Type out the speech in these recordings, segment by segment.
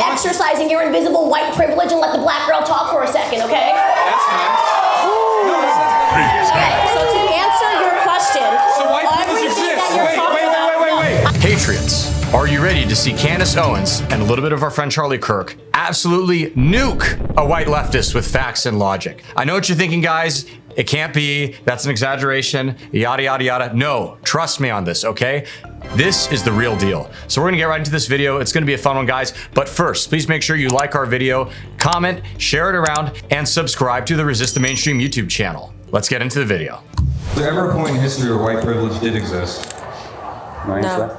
exercising your invisible white privilege and let the black girl talk for a second, okay? That's nice. Okay, so to answer your question, so white privilege exists. Wait. Patriots, are you ready to see Candace Owens and a little bit of our friend Charlie Kirk absolutely nuke a white leftist with facts and logic? I know what you're thinking, guys. It can't be. That's an exaggeration. Yada, yada, yada. No, trust me on this, okay? This is the real deal. So we're gonna get right into this video. It's gonna be a fun one, guys. But first, please make sure you like our video, comment, share it around, and subscribe to the Resist the Mainstream YouTube channel. Let's get into the video. Was there ever a point in history where white privilege did exist? No.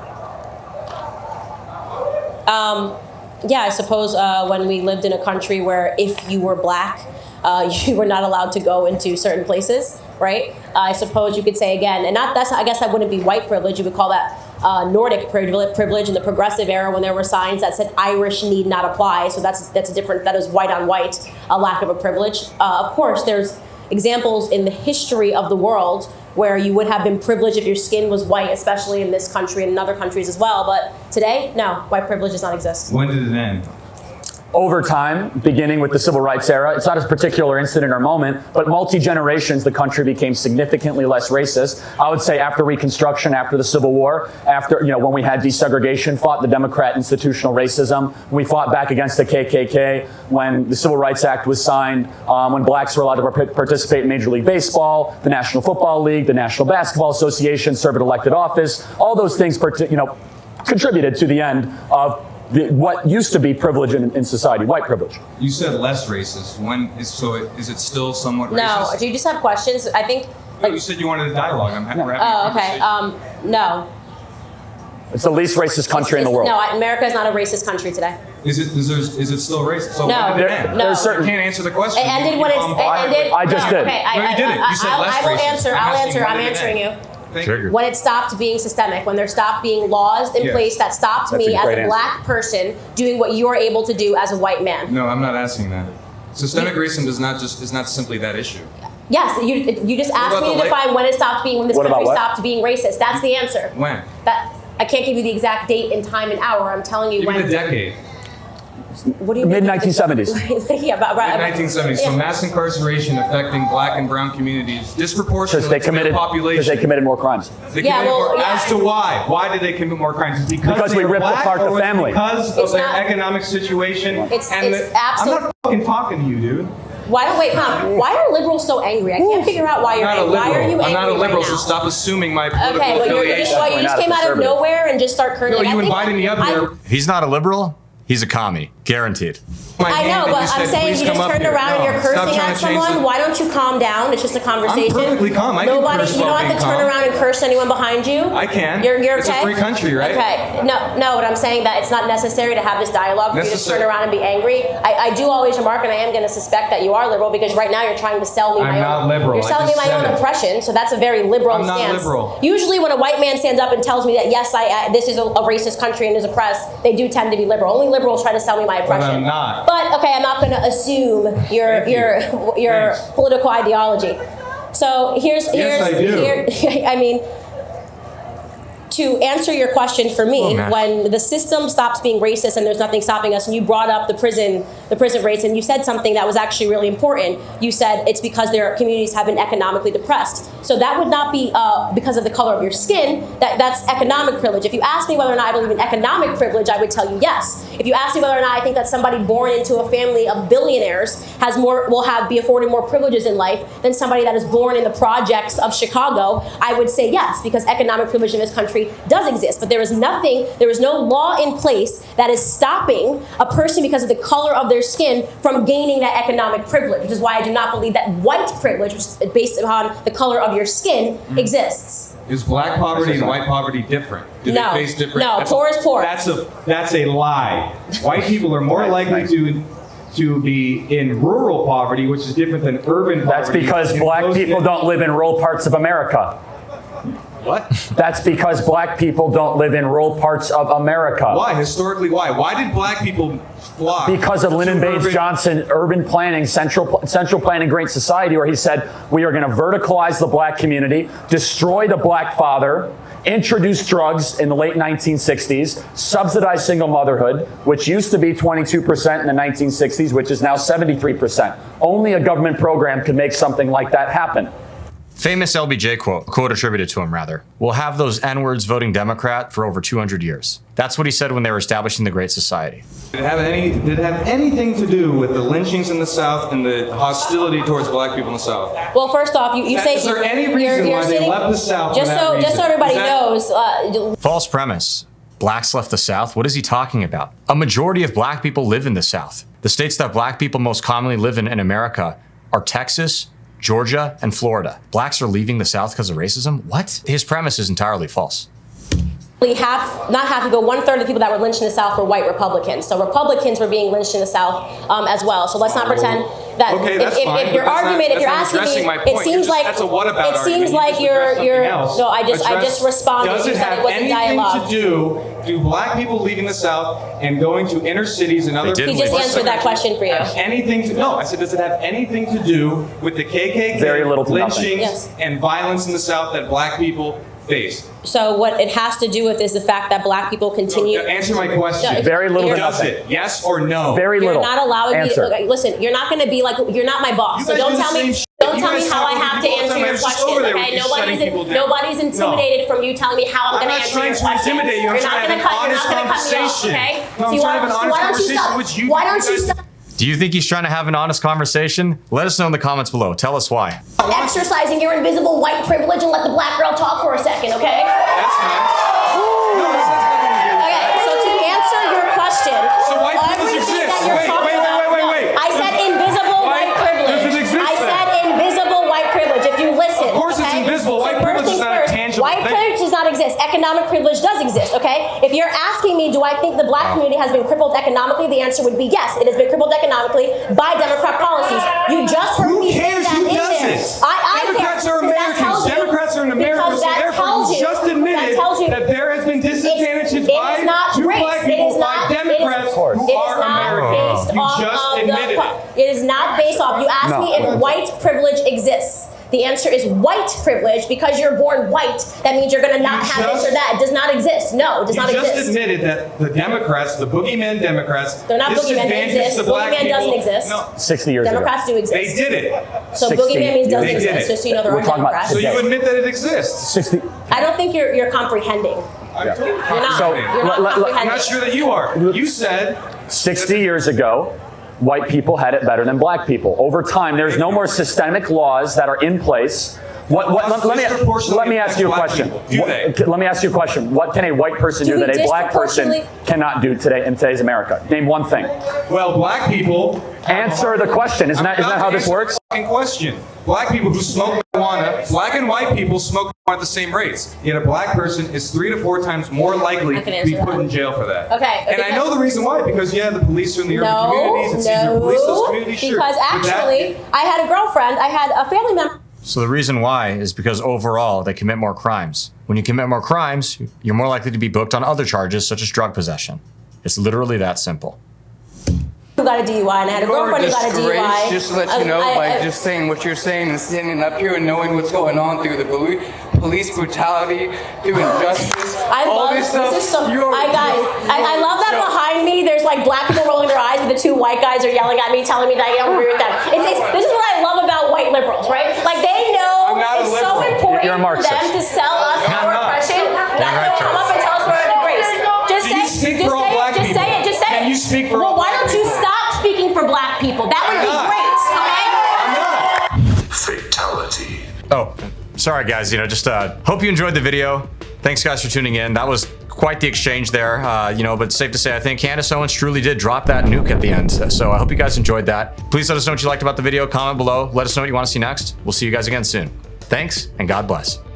Yeah, I suppose when we lived in a country where if you were black, you were not allowed to go into certain places, right? I suppose you could say again, and I guess that wouldn't be white privilege. You would call that Nordic privilege in the progressive era when there were signs that said Irish need not apply. So that's a different, that is white on white, a lack of a privilege. Of course, there's examples in the history of the world where you would have been privileged if your skin was white, especially in this country and in other countries as well. But today, no, white privilege does not exist. When did it end? Over time, beginning with the civil rights era, it's not a particular incident or moment, but multi-generations, the country became significantly less racist. I would say after Reconstruction, after the Civil War, after, when we had desegregation, fought the Democrat institutional racism, we fought back against the KKK, when the Civil Rights Act was signed, when blacks were allowed to participate in Major League Baseball, the National Football League, the National Basketball Association, serve in elected office, all those things, contributed to the end of what used to be privilege in society, white privilege. You said less racist. Is it still somewhat racist? No, do you just have questions? I think. You said you wanted a dialogue. I'm having okay. No. It's the least racist country in the world. No, America is not a racist country today. Is it still racist? So no. When did it end? No. You can't answer the question. It ended when it ended. I just did. Okay, no, you didn't. You said less racist. I'll answer. I'm answering you. When it stopped being systemic, when there stopped being laws in place that stopped me as a black person doing what you are able to do as a white man. No, I'm not asking that. Systemic racism is not simply that issue. Yes, you just asked me to define when it stopped being, when this country stopped being racist. That's the answer. When? I can't give you the exact date and time and hour. I'm telling you when. Give me the decade. What do you mean? Mid-1970s. Yeah, Mid-1970s. So mass incarceration affecting black and brown communities disproportionately to their population. Because they committed more crimes. As to why? Why did they commit more crimes? Because we ripped apart the family. Because of their economic situation. I'm not fucking talking to you, dude. Why are liberals so angry? I can't figure out why you're angry. Why are you angry? I'm not a liberal, right now? so stop assuming my political affiliation. You just came out of nowhere and just start curling. No, you invited me up here. He's not a liberal. He's a commie, guaranteed. I know, but I'm saying you just turned around and you're cursing at someone. Why don't you calm down? It's just a conversation. I'm perfectly calm. I can curse you don't have to turn around and curse anyone behind you. I can. You're okay? It's a free country, right? Okay. No, but I'm saying that it's not necessary to have this dialogue for you to turn around and be angry. I do always remark, and I am going to suspect that you are liberal because right now you're trying to sell me You're selling me my own oppression, so that's a very liberal stance. I'm not liberal. Usually when a white man stands up and tells me that, yes, this is a racist country and is oppressed, they do tend to be liberal. Only liberals try to sell me my oppression. But I'm not. But, okay, I'm not going to assume your political ideology. So to answer your question for me, when the system stops being racist and there's nothing stopping us, and you brought up the prison rates, and you said something that was actually really important. You said it's because their communities have been economically depressed. So that would not be because of the color of your skin. That's economic privilege. If you ask me whether or not I believe in economic privilege, I would tell you yes. If you ask me whether or not I think that somebody born into a family of billionaires will be afforded more privileges in life than somebody that is born in the projects of Chicago, I would say yes, because economic privilege in this country does exist. But there is no law in place that is stopping a person because of the color of their skin from gaining that economic privilege, which is why I do not believe that white privilege, which is based upon the color of your skin, exists. Is black poverty and white poverty different? Do they face different? No, poor is poor. That's a lie. White people are more likely to be in rural poverty, which is different than urban poverty. That's because black people don't live in rural parts of America. What? That's because black people don't live in rural parts of America. Why? Historically, why? Why did black people flock? Because of Lyndon Baines Johnson, urban planning, central planning, Great Society, where he said, we are going to verticalize the black community, destroy the black father, introduced drugs in the late 1960s, subsidized single motherhood, which used to be 22% in the 1960s, which is now 73%. Only a government program could make something like that happen. Famous LBJ quote attributed to him rather. We'll have those N-words voting Democrat for over 200 years. That's what he said when they were establishing the Great Society. Did it have anything to do with the lynchings in the South and the hostility towards black people in the South? Well, first off, you say is there any reason why they left the South? Just so everybody knows. False premise. Blacks left the South? What is he talking about? A majority of black people live in the South. The states that black people most commonly live in America are Texas, Georgia, and Florida. Blacks are leaving the South because of racism? What? His premise is entirely false. Not half, you go 1/3 of the people that were lynched in the South were white Republicans. So Republicans were being lynched in the South as well. So let's not pretend that if your argument, if you're asking me, it seeems like you're no, I just responded. Does it have anything to do black people leaving the South and going to inner cities and other? He just answered that question for you. No, I said, does it have anything to do with the KKK Very little to lynchings and violence in the South that black people face? So what it has to do with is the fact that black people continue. Answer my question. No, Very little to Does nothing. it? Yes or no? Very little. You're not allowing me Answer. to, listen, you're not going to be like, you're not my boss. So don't tell me how I have to answer your question, okay? Nobody's intimidated from you telling me how I'm going to answer your question. I'm not trying to intimidate you. I'm trying to have an honest conversation. Okay? No, I'm trying to have an honest conversation with you. Why don't you stop Do you think he's trying to have an honest conversation? Let us know in the comments below. Tell us why. exercising your invisible white privilege and let the black girl talk for a second, okay? That's nice. Okay, so to answer your question, So white privilege exists. Wait. I said invisible white privilege. Does it exist I then? said invisible white privilege. If you listen, Of course it's okay? invisible. White So privilege first is things not a first, tangible white thing. privilege does not exist. Economic privilege does exist, okay? If you're asking me, do I think the black community has been crippled economically? The answer would be yes. It has been crippled economically by Democrat policies. You just heard me say that in there. Democrats are Americans. Democrats are in America, so therefore you just admitted that there has been disadvantages by two black people by Democrats who are Americans. You just admitted it. It is not based off. You asked me if white privilege exists. The answer is white privilege. Because you're born white, that means you're going to not have this or that. It does not exist. No, it does not You exist. just admitted that the Democrats, the boogeyman Democrats, They're not boogeyman. They exist. the black Boogeyman people. doesn't exist. No, 60 years Democrats ago. do exist. they did it. So 60 boogeyman means doesn't They did exist. it. Just so you know, there We're are talking about Democrats. So you admit that it exists. 60. I don't think you're comprehending. I'm totally You're not. So, You're not let- let- comprehending. I'm not sure that you are. You said 60 years ago, white people had it better than black people. Over time, there's no more systemic laws that are in place. Let me ask you a question. Let me ask you a question. What can a white person do that a black person cannot do today in today's America? Name one thing. Well, black people Answer the question. Isn't that how this works? Question. Black people who smoke marijuana, black and white people smoke marijuana at the same rates. Yet a black person is 3 to 4 times more likely to be put in jail for that. Okay. And I know the reason why, because the police are in the urban communities. It's easier to police those communities. Sure. Because actually, I had a girlfriend, I had a family member. So the reason why is because overall they commit more crimes. When you commit more crimes, you're more likely to be booked on other charges such as drug possession. It's literally that simple. Who got a DUI, and I had a girlfriend who got a DUI. Just to let you know, by just saying what you're saying and standing up here and knowing what's going on through the police brutality, through injustice, I love this. Is so. I love that behind me. There's like black people rolling their eyes, and the two white guys are yelling at me, telling me that I don't agree with them. This is what I love about white liberals, right? Like they know it's so important You're a for them to sell us our oppression that they'll come up and tell us we're in grace. Just say it. Just say it. Can you speak for all Well, why don't you stop speaking for black people? That would be great. Okay. Fatality. Oh, sorry guys, just hope you enjoyed the video. Thanks guys for tuning in. That was quite the exchange there, but safe to say, I think Candace Owens truly did drop that nuke at the end. So I hope you guys enjoyed that. Please let us know what you liked about the video. Comment below. Let us know what you want to see next. We'll see you guys again soon. Thanks, and God bless.